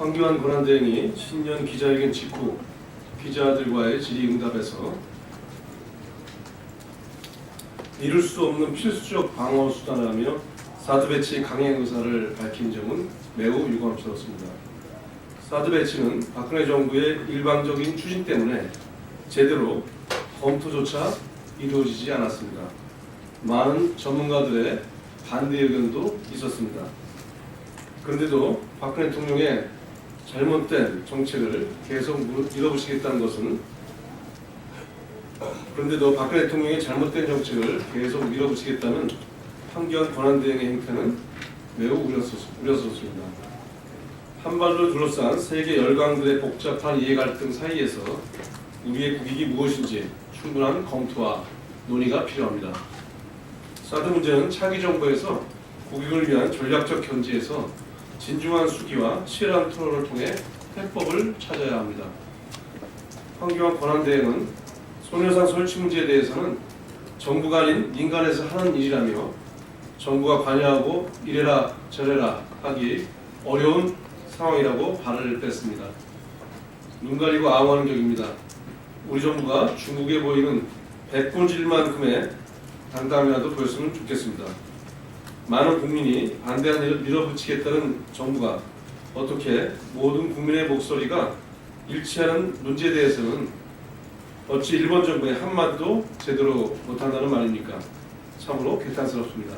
황교안 권한대행이 신년 기자회견 직후 기자들과의 질의응답에서 이룰 수 없는 필수적 방어 수단이라며 사드 배치 강행 의사를 밝힌 점은 매우 유감스럽습니다. 사드 배치는 박근혜 정부의 일방적인 추진 때문에 제대로 검토조차 이루어지지 않았습니다. 많은 전문가들의 반대 의견도 있었습니다. 그런데도 박근혜 대통령의 잘못된 정책을 계속 밀어붙이겠다는 것은 황교안 권한대행의 행태는 매우 우려스럽습니다. 한반도를 둘러싼 세계 열강들의 복잡한 이해갈등 사이에서 우리의 국익이 무엇인지 충분한 검토와 논의가 필요합니다. 사드 문제는 차기 정부에서 국익을 위한 전략적 견지에서 진중한 수기와 치열한 토론을 통해 해법을 찾아야 합니다. 황교안 권한대행은 소녀상 설치 문제에 대해서는 정부가 아닌 민간에서 하는 일이라며 정부가 관여하고 이래라 저래라 하기 어려운 상황이라고 발을 뺐습니다. 눈 가리고 아웅하는 격입니다. 우리 정부가 중국에 보이는 백본질만큼의 당당이라도 보였으면 좋겠습니다. 많은 국민이 반대한 일을 밀어붙이겠다는 정부가 어떻게 모든 국민의 목소리가 일치하는 문제에 대해서는 어찌 일본 정부의 한마디도 제대로 못한다는 말입니까? 참으로 개탄스럽습니다.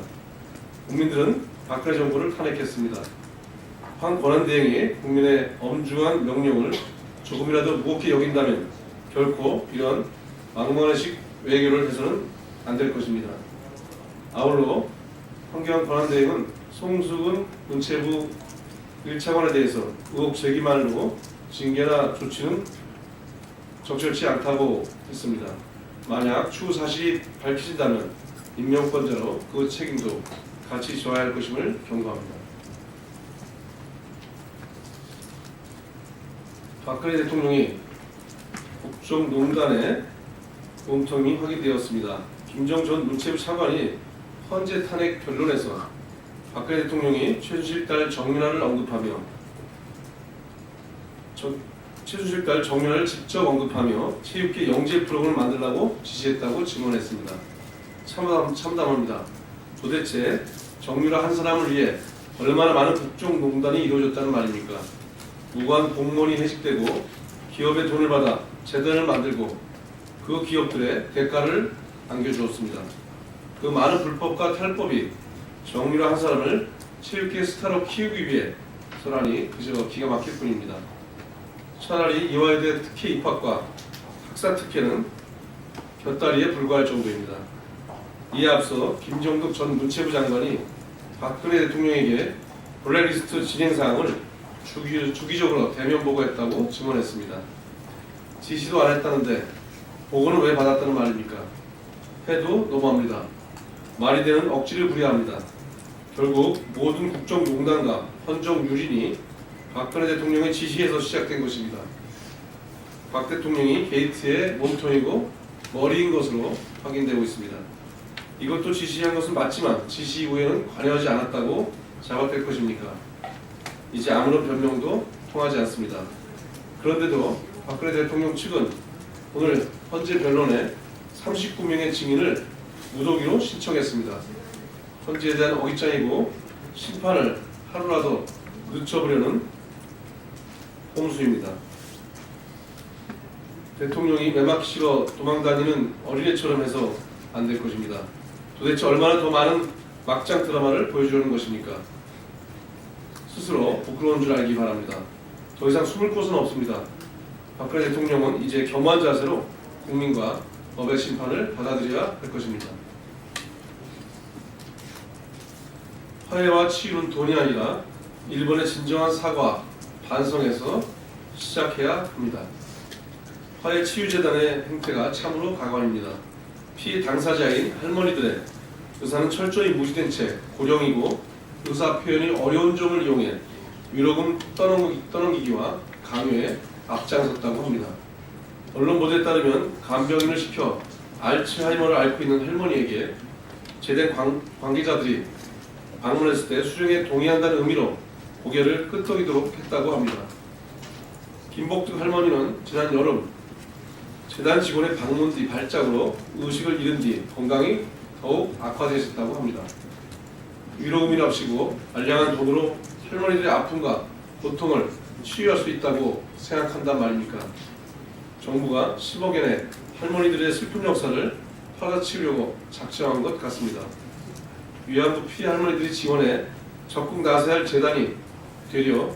국민들은 박근혜 정부를 탄핵했습니다. 황 권한대행이 국민의 엄중한 명령을 조금이라도 무겁게 여긴다면 결코 이런 막무가내식 외교를 해서는 안 될 것입니다. 아울러 황교안 권한대행은 송수근 문체부 1차관에 대해서 의혹 제기만으로 징계나 조치는 적절치 않다고 했습니다. 만약 추후 사실이 밝혀진다면 임명권자로 그 책임도 같이 져야 할 것임을 경고합니다. 박근혜 대통령이 국정농단의 몸통이 확인되었습니다. 김정 전 문체부 차관이 헌재 탄핵 결론에서 박근혜 대통령이 최순실 딸 정윤아를 언급하며 직접 언급하며 체육계 영재 프로그램을 만들라고 지시했다고 증언했습니다. 참담합니다. 도대체 정유라 한 사람을 위해 얼마나 많은 국정농단이 이루어졌다는 말입니까? 무관 공무원이 해직되고 기업의 돈을 받아 재단을 만들고 그 기업들의 대가를 안겨주었습니다. 그 많은 불법과 탈법이 정유라 한 사람을 체육계 스타로 키우기 위해 서란이 그저 기가 막힐 뿐입니다. 차라리 이화여대 특혜 입학과 학사 특혜는 곁다리에 불과할 정도입니다. 이에 앞서 김정덕 전 문체부 장관이 박근혜 대통령에게 블랙리스트 진행 사항을 주기적으로 대면 보고했다고 증언했습니다. 지시도 안 했다는데 보고는 왜 받았다는 말입니까? 해도 너무합니다. 말이 되는 억지를 부려야 합니다. 결국 모든 국정농단과 헌정 유린이 박근혜 대통령의 지시에서 시작된 것입니다. 박 대통령이 게이트의 몸통이고 머리인 것으로 확인되고 있습니다. 이것도 지시한 것은 맞지만 지시 이후에는 관여하지 않았다고 자백될 것입니까? 이제 아무런 변명도 통하지 않습니다. 그런데도 박근혜 대통령 측은 오늘 헌재 변론에 39명의 증인을 무더기로 신청했습니다. 헌재에 대한 어깃장이고 심판을 하루라도 늦춰보려는 홍수입니다. 대통령이 매맞기 싫어 도망다니는 어린애처럼 해서 안 될 것입니다. 도대체 얼마나 더 많은 막장 드라마를 보여주려는 것입니까? 스스로 부끄러운 줄 알기 바랍니다. 더 이상 숨을 곳은 없습니다. 박근혜 대통령은 이제 겸허한 자세로 국민과 법의 심판을 받아들여야 할 것입니다. 화해와 치유는 돈이 아니라 일본의 진정한 사과, 반성에서 시작해야 합니다. 화해치유재단의 행태가 참으로 가관입니다. 피해 당사자인 할머니들의 의사는 철저히 무시된 채 고령이고 의사 표현이 어려운 점을 이용해 위로금 떠넘기기와 강요에 앞장섰다고 합니다. 언론 보도에 따르면 간병인을 시켜 알츠하이머를 앓고 있는 할머니에게 제대 관계자들이 방문했을 때 수령에 동의한다는 의미로 고개를 끄덕이도록 했다고 합니다. 김복득 할머니는 지난 여름 재단 직원의 방문 뒤 발작으로 의식을 잃은 뒤 건강이 더욱 악화되셨다고 합니다. 위로 고민하시고 알량한 돈으로 할머니들의 아픔과 고통을 치유할 수 있다고 생각한단 말입니까? 정부가 10억 엔의 할머니들의 슬픈 역사를 팔아치우려고 작정한 것 같습니다. 위안부 피해 할머니들이 지원해 적극 나서야 할 재단이 되려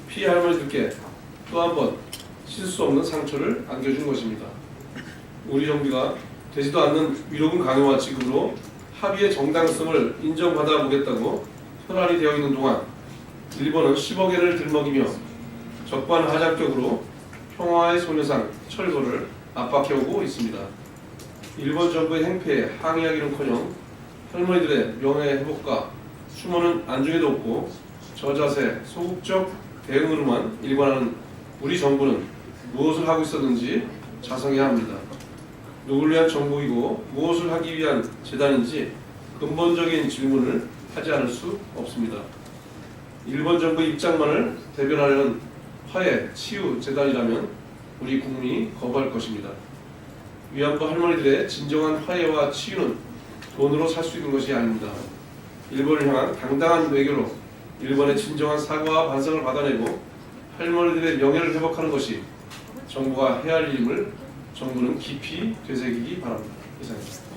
피해 할머니들께 또 한 번 씻을 수 없는 상처를 안겨준 것입니다. 우리 정부가 되지도 않는 위로금 강요와 지급으로 합의의 정당성을 인정받아 보겠다고 혈안이 되어 있는 동안 일본은 10억 엔을 들먹이며 적반하장격으로 평화의 소녀상 철거를 압박해오고 있습니다. 일본 정부의 행패에 항의하기는커녕 할머니들의 명예 회복과 추모는 안중에도 없고 저자세, 소극적 대응으로만 일관하는 우리 정부는 무엇을 하고 있었는지 자성해야 합니다. 누구를 위한 정부이고 무엇을 하기 위한 재단인지 근본적인 질문을 하지 않을 수 없습니다. 일본 정부의 입장만을 대변하려는 화해, 치유 재단이라면 우리 국민이 거부할 것입니다. 위안부 할머니들의 진정한 화해와 치유는 돈으로 살 수 있는 것이 아닙니다. 일본을 향한 당당한 외교로 일본의 진정한 사과와 반성을 받아내고 할머니들의 명예를 회복하는 것이 정부가 해야 할 일임을 정부는 깊이 되새기기 바랍니다. 이상입니다.